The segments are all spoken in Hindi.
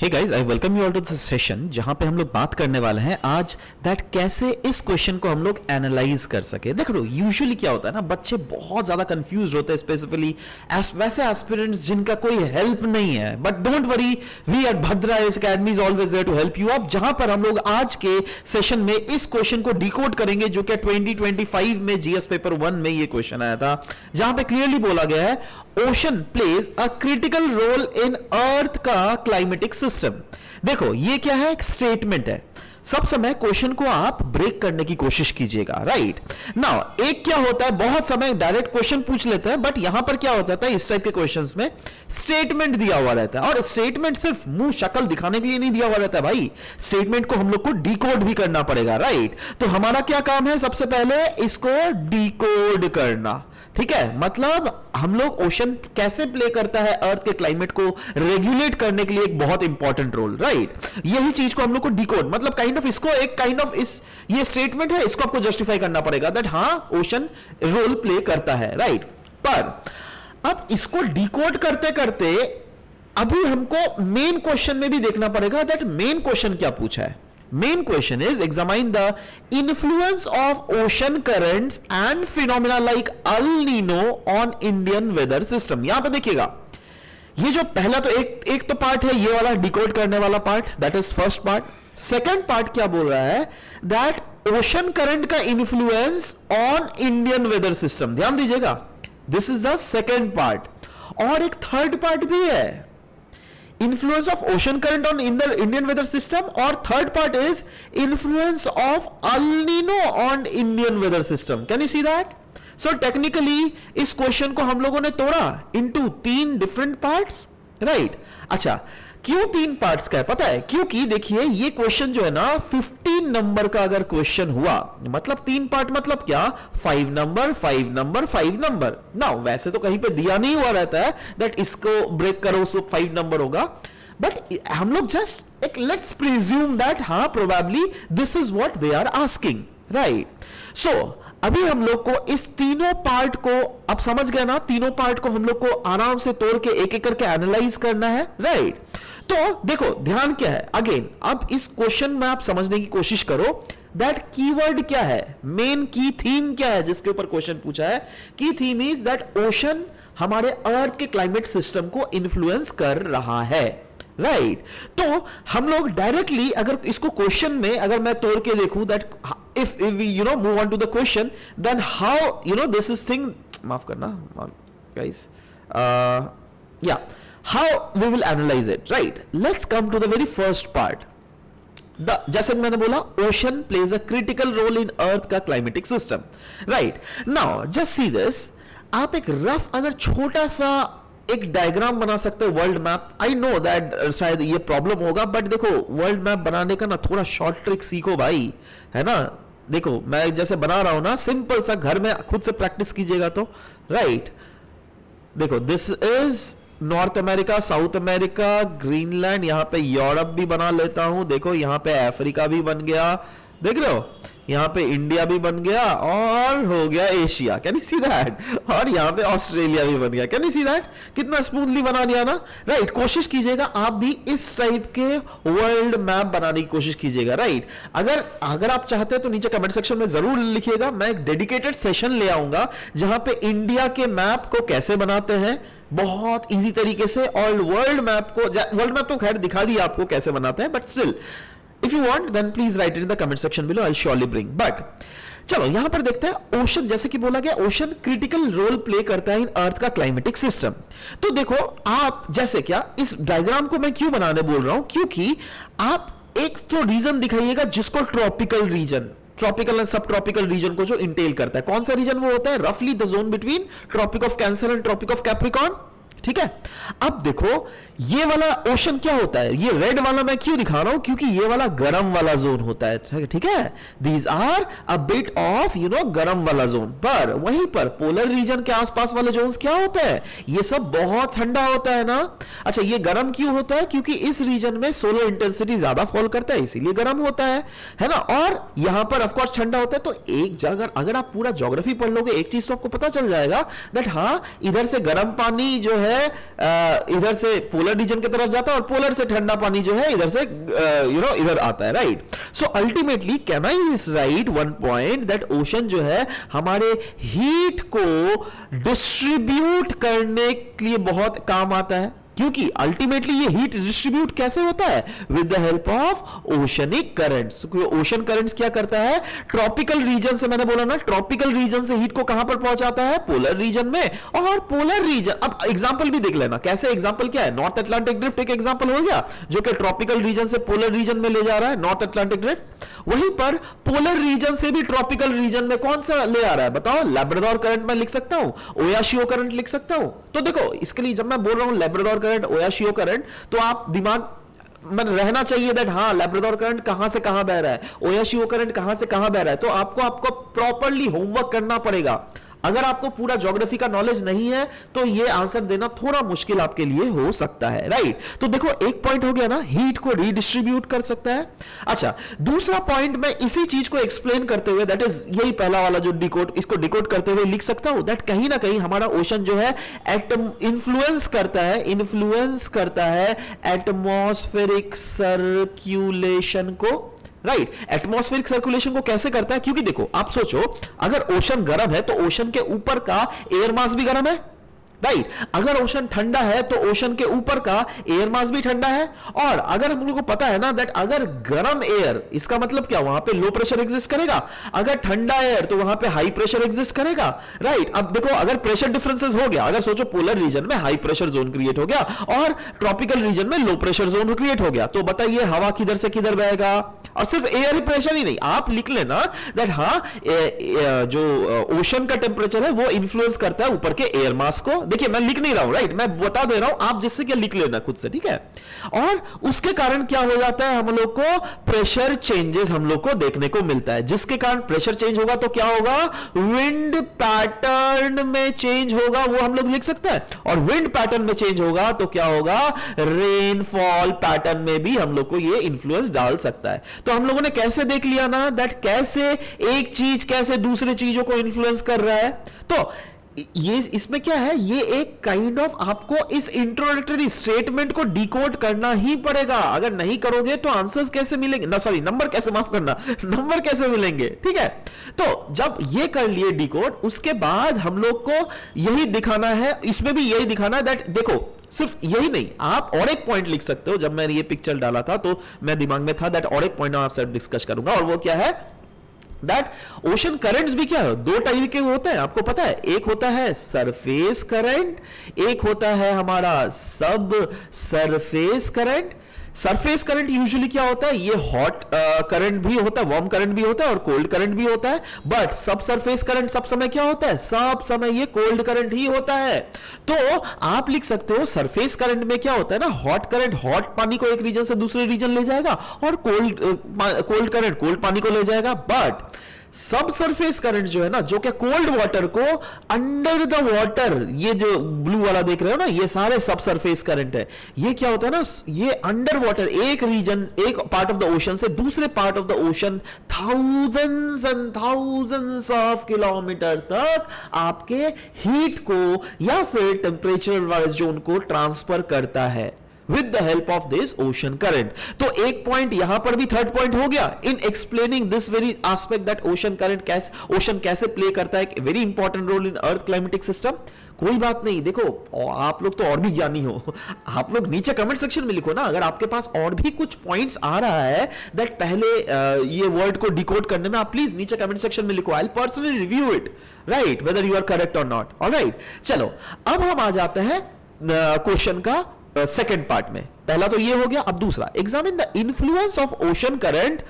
Hey guys, I welcome you all to this session जहां पे हम लोग बात करने वाले हैं आज दैट कैसे इस क्वेश्चन को हम लोग एनालाइज कर सके। देखो यूजुअली क्या होता है ना, बच्चे बहुत ज्यादा कंफ्यूज होते हैं, स्पेसिफिकली वैसे एस्पिरेंट्स जिनका कोई हेल्प नहीं है। But don't worry, we at Bhadra S academy is always there to help you out, जहां पर हम लोग आज के सेशन में इस क्वेश्चन को डिकोड करेंगे जो कि 2025 में जीएस पेपर 1 में ये क्वेश्चन आया था, जहां पे क्लियरली बोला गया है ocean plays a critical role in earth का क्लाइमेटिक सिस्टम। देखो ये क्या है, एक स्टेटमेंट है। सब समय क्वेश्चन को आप ब्रेक करने की कोशिश कीजिएगा, राइट नाउ। एक क्या होता है, बहुत समय डायरेक्ट क्वेश्चन पूछ लेते हैं, बट यहां पर क्या हो जाता है, इस टाइप के क्वेश्चंस में स्टेटमेंट दिया हुआ रहता है। और स्टेटमेंट सिर्फ मुंह शक्ल दिखाने के लिए नहीं दिया हुआ रहता है भाई, स्टेटमेंट को हम लोग को डिकोड भी करना पड़ेगा, राइट। तो हमारा क्या काम है, सबसे पहले इसको डिकोड करना, ठीक है। मतलब हम लोग ओशन कैसे प्ले करता है अर्थ के क्लाइमेट को रेगुलेट करने के लिए एक बहुत इंपॉर्टेंट रोल, राइट। यही चीज को हम लोग को डिकोड, मतलब काइंड ऑफ इसको एक काइंड ऑफ इस ये स्टेटमेंट है, इसको आपको जस्टिफाई करना पड़ेगा दैट हां ओशन रोल प्ले करता है, राइट। पर अब इसको डिकोड करते करते अभी हमको मेन क्वेश्चन में भी देखना पड़ेगा दैट मेन क्वेश्चन क्या पूछा है। Main question is examine the influence of ocean currents and phenomena like El Nino on Indian weather system। यहां पे देखिएगा, ये जो पहला तो एक तो पार्ट है ये वाला डिकोड करने वाला part, that is first part. Second part क्या बोल रहा है, दैट ओशन करंट का influence on Indian weather system. ध्यान दीजिएगा, this is the second part. और एक थर्ड पार्ट भी है, influence of ocean current on Indian weather system, और third part is influence of El Nino on Indian weather system। Can you see that? So technically इस क्वेश्चन को हम लोगों ने तोड़ा into 3 different parts, right? अच्छा, क्यों 3 पार्ट्स का है पता है? क्योंकि देखिए ये क्वेश्चन जो है ना 15 नंबर का अगर क्वेश्चन हुआ, मतलब 3 पार्ट मतलब क्या, 5 नंबर 5 नंबर 5 नंबर ना। वैसे तो कहीं पे दिया नहीं हुआ रहता है दैट इसको ब्रेक करो उसको 5 नंबर होगा, बट हम लोग जस्ट एक लेट्स प्रिज्यूम दैट हाँ probably this is what they are asking, right. So अभी हम लोग को इस तीनों पार्ट को, अब समझ गए ना, तीनों पार्ट को हम लोग को आराम से तोड़ के एक एक करके एनालाइज करना है, राइट। तो देखो ध्यान क्या है, अगेन अब इस क्वेश्चन में आप समझने की कोशिश करो दैट कीवर्ड क्या है, मेन की थीम क्या है जिसके ऊपर क्वेश्चन पूछा है। की थीम इज दैट ओशन हमारे अर्थ के क्लाइमेट सिस्टम को इन्फ्लुएंस कर रहा है, राइट। तो हम लोग डायरेक्टली अगर इसको क्वेश्चन में अगर मैं तोड़ के देखूं that if we move on to the question, then how this is thing, माफ करना guys, how we will analyze it, right? Let's come to the very first part. जैसे मैंने बोला ocean plays a critical role in earth का climatic system, right? Now just see this, आप एक रफ अगर छोटा सा एक डायग्राम बना सकते हो world map. I know that शायद ये प्रॉब्लम होगा, बट देखो वर्ल्ड मैप बनाने का ना थोड़ा शॉर्ट ट्रिक सीखो भाई, है ना। देखो मैं जैसे बना रहा हूं ना, सिंपल सा घर में खुद से प्रैक्टिस कीजिएगा तो, राइट। देखो this is north America, south America, Greenland, यहां पे यूरोप भी बना लेता हूं। देखो यहां पे अफ्रीका भी बन गया, देख रहे हो, यहां पे इंडिया भी बन गया और हो गया Asia. Can you see that? और यहां पे ऑस्ट्रेलिया भी बन गया। Can you see that? कितना स्मूथली बना दिया ना, राइट। कोशिश कीजिएगा आप भी इस टाइप के वर्ल्ड मैप बनाने की कोशिश कीजिएगा, राइट। अगर आप चाहते हैं तो नीचे कमेंट सेक्शन में जरूर लिखिएगा, मैं एक डेडिकेटेड सेशन ले आऊंगा जहां पे इंडिया के मैप को कैसे बनाते हैं बहुत इजी तरीके से, और वर्ल्ड मैप तो खैर दिखा दिया आपको कैसे बनाते हैं, but still if you want then please write it in the comment section below, I'll surely bring। but चलो यहां पर देखते हैं ओशन, जैसे कि बोला गया ओशन क्रिटिकल रोल प्ले करता है इन अर्थ का क्लाइमेटिक सिस्टम। तो देखो आप जैसे क्या इस डायग्राम को मैं क्यों बनाने बोल रहा हूं, क्योंकि आप एक तो रीजन दिखाइएगा जिसको ट्रॉपिकल रीजन, ट्रॉपिकल एंड सब ट्रॉपिकल रीजन को जो इंटेल करता है। कौन सा रीजन वो होता है, रफली the zone between Tropic of Cancer and Tropic of Capricorn, ठीक है। अब देखो ये वाला ओशन क्या होता है, ये रेड वाला मैं क्यों दिखा रहा हूं, क्योंकि ये वाला गर्म वाला जोन होता है, ठीक है। These are a bit of गर्म वाला जोन। पर वहीं पर पोलर रीजन के आसपास वाले जोन्स क्या होता है, ये सब बहुत ठंडा होता है ना। अच्छा ये गर्म क्यों होता है, क्योंकि इस रीजन में सोलर इंटेंसिटी ज्यादा फॉल करता है, इसीलिए गर्म होता है ना। और यहां पर ऑफ कोर्स ठंडा होता है। तो एक जगह अगर आप पूरा ज्योग्राफी पढ़ लोगे एक चीज तो आपको पता चल जाएगा दैट हाँ इधर से गर्म पानी जो है है इधर से पोलर रीजन की तरफ जाता है और पोलर से ठंडा पानी जो है इधर से इधर आता है, right? So ultimately can I right one point that ocean जो है हमारे हीट को डिस्ट्रीब्यूट करने के लिए बहुत काम आता है, क्योंकि अल्टीमेटली ये हीट डिस्ट्रीब्यूट कैसे होता है? With the help of oceanic currents. Ocean currents क्या करता है? ट्रॉपिकल रीजन से, मैंने बोला ना, ट्रॉपिकल रीजन से हीट को कहां पर पहुंचाता है? पोलर रीजन में। और पोलर रीजन, अब एग्जांपल भी देख लेना कैसे। एग्जांपल क्या है? नॉर्थ अटलांटिक ड्रिफ्ट एक एग्जांपल हो गया, जो कि ट्रॉपिकल रीजन से पोलर रीजन में ले जा रहा है, नॉर्थ अटलांटिक ड्रिफ्ट। वहीं पर पोलर रीजन से भी ट्रॉपिकल रीजन में कौन सा ले आ रहा है? बताओ। लैब्राडोर करंट मैं लिख सकता हूं, ओयाशियो करंट लिख सकता हूं। तो देखो, इसके लिए जब मैं बोल रहा हूं लैब्राडोर करंट, ओयाशियो करंट, तो आप दिमाग में रहना चाहिए दैट हाँ, लैब्राडोर करंट कहां से कहां बह रहा है, ओयाशियो करंट कहां से कहां बह रहा है। तो आपको प्रॉपर्ली होमवर्क करना पड़ेगा। अगर आपको पूरा ज्योग्राफी का नॉलेज नहीं है तो ये आंसर देना थोड़ा मुश्किल आपके लिए हो सकता है, राइट? तो देखो, एक पॉइंट हो गया ना, हीट को रीडिस्ट्रीब्यूट कर सकता है। अच्छा, दूसरा पॉइंट मैं इसी चीज को एक्सप्लेन करते हुए, दैट इज यही पहला वाला जो डिकोड, इसको डिकोड करते हुए लिख सकता हूं दैट कहीं ना कहीं हमारा ओशन जो है इन्फ्लुएंस करता है एटमॉस्फेरिक सर्कुलेशन को, राइट? एटमॉस्फेरिक सर्कुलेशन को कैसे करता है? क्योंकि देखो, आप सोचो, अगर ओशन गर्म है तो ओशन के ऊपर का एयर मास भी गर्म है, राइट? अगर ओशन ठंडा है तो ओशन के ऊपर का एयर मास भी ठंडा है। और अगर हम लोग को पता है ना दैट अगर गर्म एयर, इसका मतलब क्या, वहां पे लो प्रेशर एग्जिस्ट करेगा। अगर ठंडा एयर तो वहां पे हाई प्रेशर एग्जिस्ट करेगा, राइट? अब देखो, अगर प्रेशर डिफरेंसेस हो गया, अगर सोचो पोलर रीजन में हाई प्रेशर जोन क्रिएट हो गया और ट्रॉपिकल रीजन में लो प्रेशर जोन क्रिएट हो गया, तो बताइए हवा किधर से किधर बहेगा? और सिर्फ एयर ही प्रेशर ही नहीं, आप लिख लेना दैट हाँ, जो ओशन का टेम्परेचर है वो इंफ्लुएंस करता है ऊपर के एयर मास को। देखिए, मैं लिख नहीं रहा हूं, राइट? मैं बता दे रहा हूं, आप जिससे क्या लिख लेना खुद से, ठीक है? और उसके कारण क्या हो जाता है, हम लोग को प्रेशर चेंजेस हम लोग को देखने को मिलता है, जिसके कारण प्रेशर चेंज होगा तो क्या होगा? विंड पैटर्न में चेंज होगा, वो हम लोग लिख सकते हैं। और विंड पैटर्न में चेंज होगा तो क्या होगा? रेनफॉल पैटर्न में भी हम लोग को ये इंफ्लुएंस डाल सकता है। तो हम लोगों ने कैसे देख लिया ना दैट कैसे एक चीज कैसे दूसरे चीजों को इंफ्लुएंस कर रहा है। तो ये इसमें क्या है, ये एक काइंड ऑफ आपको इस इंट्रोडक्टरी स्टेटमेंट को डिकोड करना ही पड़ेगा। अगर नहीं करोगे तो आंसर्स कैसे मिलेंगे ना, सॉरी, नंबर कैसे, माफ करना, नंबर कैसे मिलेंगे, ठीक है? तो जब ये कर लिए डिकोड, उसके बाद हम लोग को यही दिखाना है, इसमें भी यही दिखाना है दैट देखो, सिर्फ यही नहीं, आप और एक पॉइंट लिख सकते हो। जब मैंने ये पिक्चर डाला था तो मैं दिमाग में था दैट और एक पॉइंट आपसे डिस्कस करूंगा, और वो क्या है दैट ओशन करंट्स भी क्या है, दो टाइप के होते हैं, आपको पता है। एक होता है सरफेस करंट, एक होता है हमारा सब surface current. Surface current usually क्या होता है, ये हॉट करंट भी होता है, वार्म करंट भी होता है और कोल्ड करंट भी होता है। बट सब सरफेस करंट सब समय क्या होता है, सब समय ये कोल्ड करंट ही होता है। तो आप लिख सकते हो सरफेस करंट में क्या होता है ना, हॉट करंट हॉट पानी को एक रीजन से दूसरे रीजन ले जाएगा और कोल्ड करंट कोल्ड पानी को ले जाएगा। बट सब सरफेस करंट जो है ना, जो कि कोल्ड वाटर को अंडर द वाटर, ये जो ब्लू वाला देख रहे हो ना, ये सारे सब सरफेस करंट है। ये क्या होता है ना, ये अंडर वाटर एक रीजन, एक पार्ट ऑफ द ओशन से दूसरे part of the ocean thousands and thousands of kilometre तक आपके हीट को या फिर टेम्परेचर वाइज जोन को ट्रांसफर करता है with the help of this ocean current। तो एक पॉइंट यहां पर भी, थर्ड पॉइंट हो गया in explaining this very aspect that ocean current कैसे, ओशन कैसे प्ले करता है very important role in earth climatic system. कोई बात नहीं, देखो आप लोग तो और भी ज्ञानी हो, आप लोग नीचे कमेंट सेक्शन में लिखो ना अगर आपके पास और भी कुछ पॉइंट्स आ रहा है दैट पहले ये वर्ड को डिकोड करने में, आप प्लीज नीचे कमेंट सेक्शन में लिखो, I will personally review it, right, whether you are correct और नॉट। ऑलराइट, चलो अब हम आ जाते हैं क्वेश्चन का सेकेंड पार्ट में। पहला तो ये हो गया, अब दूसरा, examine the influence of ocean current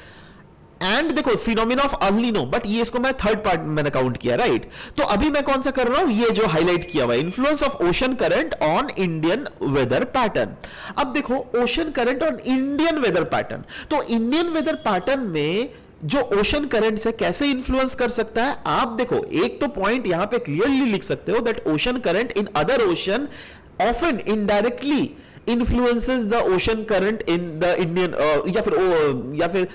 and देखो phenomena of El Nino, but ये इसको मैं थर्ड पार्ट मैंने काउंट किया, राइट? तो अभी मैं कौन सा कर रहा हूं, ये जो हाईलाइट किया हुआ influence of ocean current on Indian weather pattern. अब देखो ocean current on Indian weather pattern, तो इंडियन वेदर पैटर्न में जो ओशन करंट से कैसे इंफ्लुएंस कर सकता है, आप देखो एक तो पॉइंट यहां पे क्लियरली लिख सकते हो that ocean current in other ocean often indirectly influences the ocean current in the Indian या फिर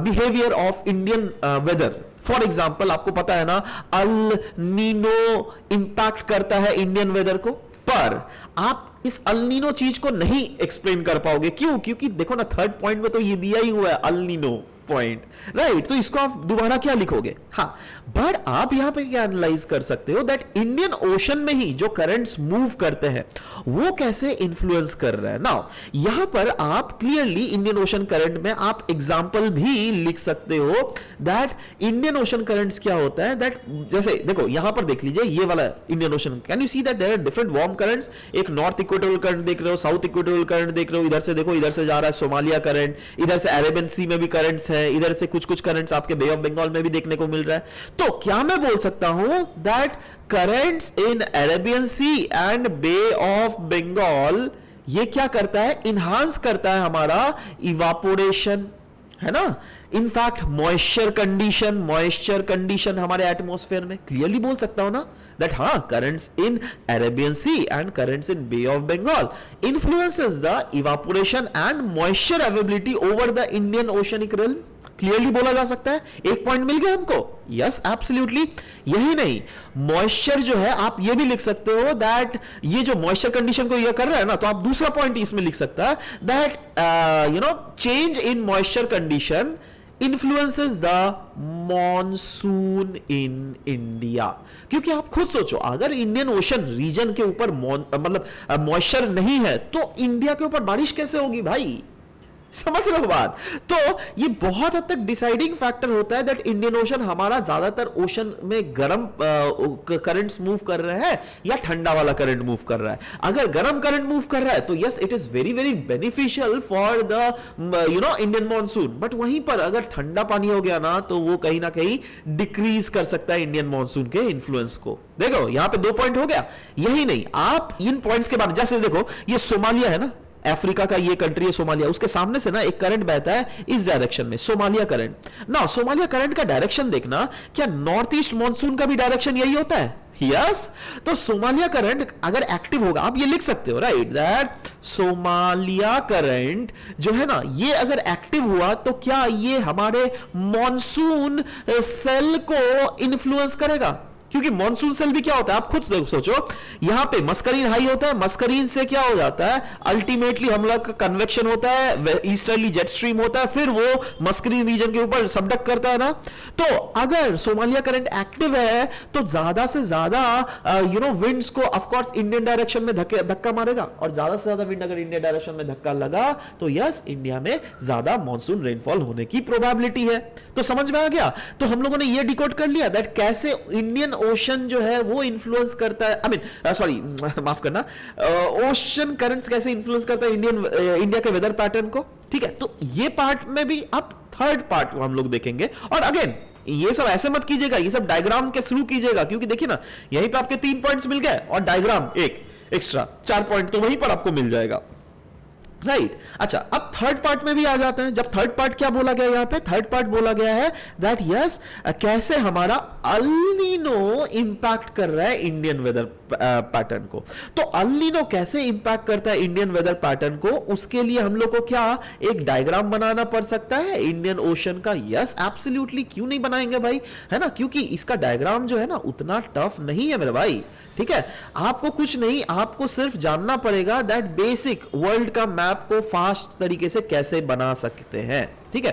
behavior of Indian weather। For example आपको पता है ना, अल नीनो इंपैक्ट करता है इंडियन वेदर को। पर आप इस अल नीनो चीज को नहीं एक्सप्लेन कर पाओगे। क्यों? क्योंकि देखो ना, थर्ड पॉइंट में तो ये दिया ही हुआ है अल नीनो पॉइंट, राइट? तो इसको आप दोबारा क्या लिखोगे? हाँ, बट आप यहां पे क्या एनालाइज कर सकते हो दैट इंडियन ओशन में ही जो करंट्स मूव करते हैं वो कैसे इंफ्लुएंस कर रहा है। नाउ यहां पर आप क्लियरली इंडियन ओशन करंट में आप एग्जांपल भी लिख सकते हो दैट इंडियन ओशन करंट्स क्या होता है। दैट जैसे देखो यहां पर देख लीजिए, ये वाला Indian Ocean, can you see that there are different warm currents. एक नॉर्थ इक्वेटोरियल करंट देख रहे हो, साउथ इक्वेटोरियल करंट देख रहे हो, इधर से देखो, इधर से जा रहा है सोमालिया करंट, इधर से अरेबियन सी में भी करंट्स है, इधर से कुछ कुछ करंट्स आपके बे ऑफ बंगाल में भी देखने को मिल रहा है। तो क्या मैं बोल सकता हूं that currents in Arabian Sea and Bay of Bengal ये क्या करता है? इनहांस करता है हमारा इवापोरेशन, है ना। इनफैक्ट मॉइस्चर कंडीशन हमारे एटमॉस्फेयर में, क्लियरली बोल सकता हूं ना दैट हाँ, currents in Arabian Sea and currents in Bay of Bengal influences the evaporation and moisture availability over the Indian oceanic realm. Clearly बोला जा सकता है। एक पॉइंट मिल गया हमको। Yes, absolutely. यही नहीं, मॉइस्चर जो है आप ये भी लिख सकते हो दैट ये जो मॉइस्चर कंडीशन को ये कर रहा है ना, तो आप दूसरा पॉइंट इसमें लिख सकता है that change in moisture condition influences the monsoon in India. क्योंकि आप खुद सोचो, अगर इंडियन ओशन रीजन के ऊपर मतलब मॉइस्चर नहीं है तो इंडिया के ऊपर बारिश कैसे होगी भाई? समझ लो बात। तो ये बहुत हद तक डिसाइडिंग फैक्टर होता है दैट इंडियन ओशन हमारा ज्यादातर ओशन में गर्म करंट्स मूव कर रहे हैं या ठंडा वाला करंट मूव कर रहा है। अगर गर्म करंट मूव कर रहा है तो yes, it is very very beneficial for the Indian monsoon. But वहीं पर अगर ठंडा पानी हो गया ना तो वो कहीं ना कहीं डिक्रीज कर सकता है इंडियन मॉनसून के इन्फ्लुएंस को। देखो यहां पे 2 पॉइंट हो गया। यही नहीं, आप इन पॉइंट्स के बाद जैसे देखो, ये सोमालिया है ना, अफ्रीका का ये कंट्री है सोमालिया, उसके सामने से ना एक करंट बहता है इस डायरेक्शन में, सोमालिया करंट। ना सोमालिया करंट का डायरेक्शन देखना, क्या नॉर्थ ईस्ट मॉनसून का भी डायरेक्शन यही होता है? यस। तो सोमालिया करंट अगर एक्टिव होगा, आप ये लिख सकते हो राइट दैट सोमालिया करंट जो है ना, ये अगर एक्टिव हुआ तो क्या ये हमारे मॉनसून सेल को इन्फ्लुएंस करेगा? क्योंकि मॉनसून सेल भी क्या होता है, आप खुद सोचो, यहां पे मस्करीन हाई होता है, मस्करीन से क्या हो जाता है, अल्टीमेटली हम लोग का कन्वेक्शन होता है, ईस्टर्ली जेट स्ट्रीम होता है, फिर वो मस्करीन रीजन के ऊपर सबडक्ट करता है ना। तो अगर सोमालिया करंट एक्टिव है तो ज्यादा से ज्यादा विंड्स को ऑफ कोर्स इंडियन डायरेक्शन में धक्का मारेगा, और ज्यादा से ज्यादा विंड अगर इंडियन डायरेक्शन में धक्का लगा तो यस, इंडिया में ज्यादा मॉनसून रेनफॉल होने की प्रोबेबिलिटी है। तो समझ में आ गया। तो हम लोगों ने ये डिकोड कर लिया दैट कैसे इंडियन ओशन जो है वो इन्फ्लुएंस करता है, आई मीन सॉरी माफ करना, ओशन करंट्स कैसे इन्फ्लुएंस करता है इंडिया के वेदर पैटर्न को। ठीक है, तो ये पार्ट में भी अब थर्ड पार्ट हम लोग देखेंगे। और अगेन ये सब ऐसे मत कीजिएगा, ये सब डायग्राम के थ्रू कीजिएगा, क्योंकि देखिए ना, यहीं पे आपके 3 पॉइंट्स मिल गए और डायग्राम एक एक्स्ट्रा 4 पॉइंट तो वहीं पर आपको मिल जाएगा, राइट। अच्छा, अब थर्ड पार्ट में भी आ जाते हैं। जब थर्ड पार्ट क्या बोला गया, यहां पे थर्ड पार्ट बोला गया है दैट यस, कैसे हमारा अल नीनो इंपैक्ट कर रहा है इंडियन वेदर पैटर्न को। तो अल नीनो कैसे इंपैक्ट करता है इंडियन वेदर पैटर्न को, उसके लिए हम लोग को क्या एक डायग्राम बनाना पड़ सकता है इंडियन ओशन का। यस, एब्सोल्युटली, क्यों नहीं बनाएंगे भाई, है ना, क्योंकि इसका डायग्राम जो है ना उतना टफ नहीं है मेरे भाई। ठीक है, आपको कुछ नहीं, आपको सिर्फ जानना पड़ेगा दैट बेसिक वर्ल्ड का मैप को फास्ट तरीके से कैसे बना सकते हैं। ठीक है,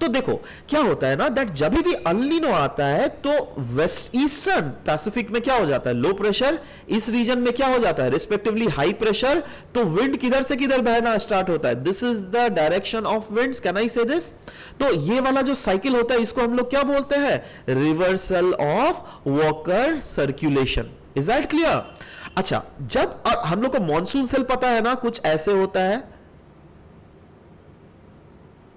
तो देखो क्या होता है ना दैट जब भी अल नीनो आता है तो वेस्ट ईस्टर्न पैसिफिक में क्या हो जाता है, लो प्रेशर, इस रीजन में क्या हो जाता है रिस्पेक्टिवली हाई प्रेशर। तो विंड किधर से किधर बहना स्टार्ट होता है, this is the direction of winds, can I से दिस। तो ये वाला जो साइकिल होता है इसको हम लोग क्या बोलते हैं, reversal of walker circulation. Is that clear? अच्छा, जब हम लोग को मॉनसून सेल पता है ना, कुछ ऐसे होता है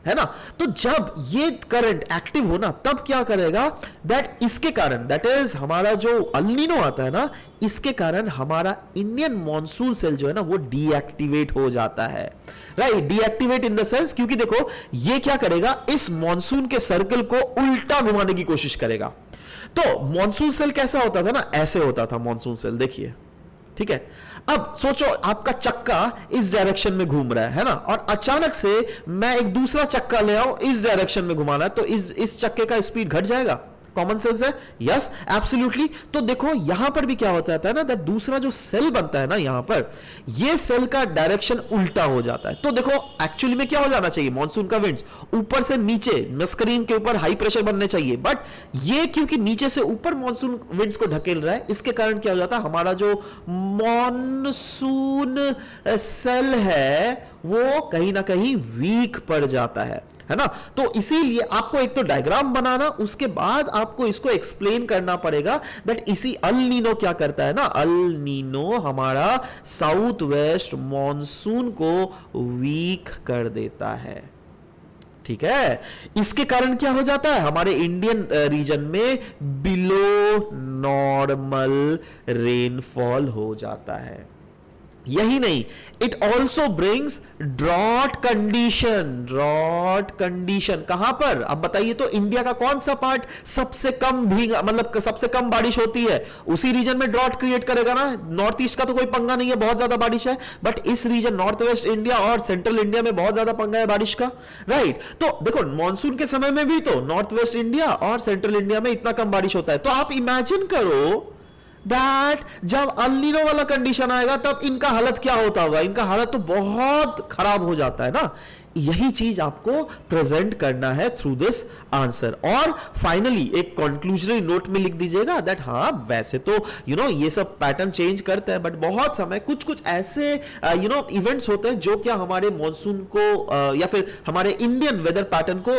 ना, तो जब ये करंट एक्टिव हो ना तब क्या करेगा दैट इसके कारण, दैट इज हमारा जो अल नीनो आता है ना, इसके कारण हमारा इंडियन मॉनसून सेल जो है ना वो डीएक्टिवेट हो जाता है, right. Deactivate in the sense, क्योंकि देखो ये क्या करेगा, इस मॉनसून के सर्कल को उल्टा घुमाने की कोशिश करेगा। तो मॉनसून सेल कैसा होता था ना, ऐसे होता था मॉनसून सेल, देखिए। ठीक है, अब सोचो आपका चक्का इस डायरेक्शन में घूम रहा है ना, और अचानक से मैं एक दूसरा चक्का ले आऊं इस डायरेक्शन में घुमाना है, तो इस चक्के का स्पीड घट जाएगा, कॉमन सेंस है, यस एब्सोल्युटली। तो देखो यहां पर भी क्या होता है ना, दैट दूसरा जो सेल बनता है ना यहां पर, ये सेल का डायरेक्शन उल्टा हो जाता है। तो देखो एक्चुअली में क्या हो जाना चाहिए, मॉनसून का विंड्स ऊपर से नीचे स्क्रीन के ऊपर हाई प्रेशर बनने चाहिए, बट ये क्योंकि नीचे से ऊपर मॉनसून विंड्स को ढकेल रहा है, इसके कारण क्या हो जाता है, हमारा जो मॉनसून सेल है वो कहीं ना कहीं वीक पड़ जाता है ना। तो इसीलिए आपको एक तो डायग्राम बनाना, उसके बाद आपको इसको एक्सप्लेन करना पड़ेगा दैट इसी अल नीनो क्या करता है ना, अल नीनो हमारा साउथ वेस्ट मॉनसून को वीक कर देता है, ठीक है। इसके कारण क्या हो जाता है, हमारे इंडियन रीजन में बिलो नॉर्मल रेनफॉल हो जाता है। यही नहीं, it also brings drought condition कहां पर, अब बताइए तो इंडिया का कौन सा पार्ट सबसे कम भीगा, मतलब सबसे कम बारिश होती है, उसी रीजन में ड्रॉट क्रिएट करेगा ना। नॉर्थ ईस्ट का तो कोई पंगा नहीं है, बहुत ज्यादा बारिश है, बट इस रीजन नॉर्थ वेस्ट इंडिया और सेंट्रल इंडिया में बहुत ज्यादा पंगा है बारिश का, राइट। तो देखो मॉनसून के समय में भी तो नॉर्थ वेस्ट इंडिया और सेंट्रल इंडिया में इतना कम बारिश होता है। तो आप इमेजिन करो दैट जब अल नीनो वाला कंडीशन आएगा तब इनका हालत क्या होता होगा, इनका हालत तो बहुत खराब हो जाता है ना। यही चीज आपको प्रेजेंट करना है थ्रू दिस आंसर। और फाइनली एक कंक्लूजनरी नोट में लिख दीजिएगा दैट हाँ वैसे तो ये सब पैटर्न चेंज करते हैं, बट बहुत समय कुछ कुछ ऐसे इवेंट्स होते हैं जो क्या हमारे मॉनसून को या फिर हमारे इंडियन वेदर पैटर्न को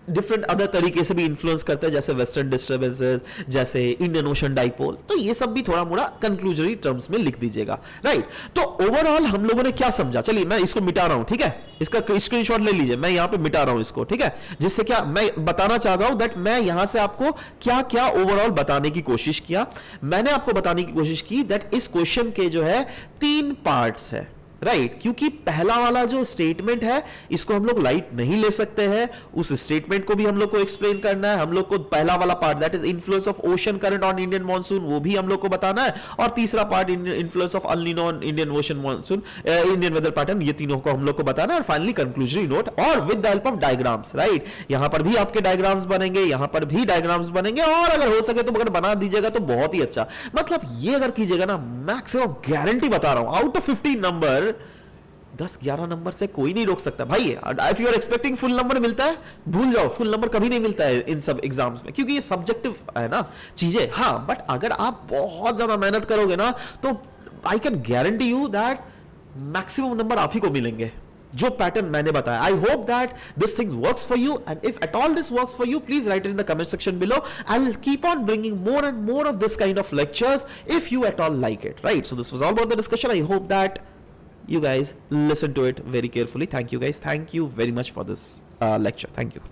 डिफरेंट अदर तरीके से भी इन्फ्लुएंस करता है, जैसे वेस्टर्न डिस्टर्बेंसेस, जैसे इंडियन ओशन डाइपोल। तो ये सब भी थोड़ा मोड़ा कंक्लूजनरी टर्म्स में लिख दीजिएगा, राइट। तो ओवरऑल हम लोगों ने क्या समझा, चलिए मैं इसको मिटा रहा हूं, ठीक है, इसका स्क्रीनशॉट ले लीजिए, मैं यहां पे मिटा रहा हूं इसको, ठीक है। जिससे क्या मैं बताना चाह रहा हूं दैट मैं यहां से आपको क्या क्या ओवरऑल बताने की कोशिश किया। मैंने आपको बताने की कोशिश की दैट इस क्वेश्चन के जो है 3 पार्ट्स है, राइट। क्योंकि पहला वाला जो स्टेटमेंट है इसको हम लोग लाइट नहीं ले सकते हैं, उस स्टेटमेंट को भी हम लोग को एक्सप्लेन करना है। हम लोग को पहला वाला part that is influence of ocean current on Indian monsoon, वो भी हम लोग को बताना है। और तीसरा part influence of El Nino on Indian Ocean monsoon, Indian weather pattern, ये तीनों को हम लोग को बताना है। और फाइनली कंक्लूजनरी नोट और with the help of diagrams, right. यहां पर भी आपके डायग्राम्स बनेंगे, यहां पर भी डायग्राम्स बनेंगे, और अगर हो सके तो अगर बना दीजिएगा तो बहुत ही अच्छा। मतलब ये अगर कीजिएगा ना, मैक्सिमम गारंटी बता रहा हूं, आउट ऑफ 15 नंबर 10-11 नंबर से कोई नहीं रोक सकता भाई। If you are expecting full number मिलता है, भूल जाओ, फुल नंबर कभी नहीं मिलता है इन सब एग्जाम्स में, क्योंकि ये सब्जेक्टिव है ना चीजें। हाँ, बट अगर आप बहुत ज्यादा मेहनत करोगे ना तो I can guarantee you that maximum number आप ही को मिलेंगे, जो पैटर्न मैंने बताया। I hope that this thing works for you, and if at all this works for you, please right it in the comment section below. I will keep on bringing more and more of this kind of lectures if you at all like it, right? So this was all about the discussion. I hope that you guys listen to it very carefully. Thank you guys, thank you very much for this lecture. Thank you.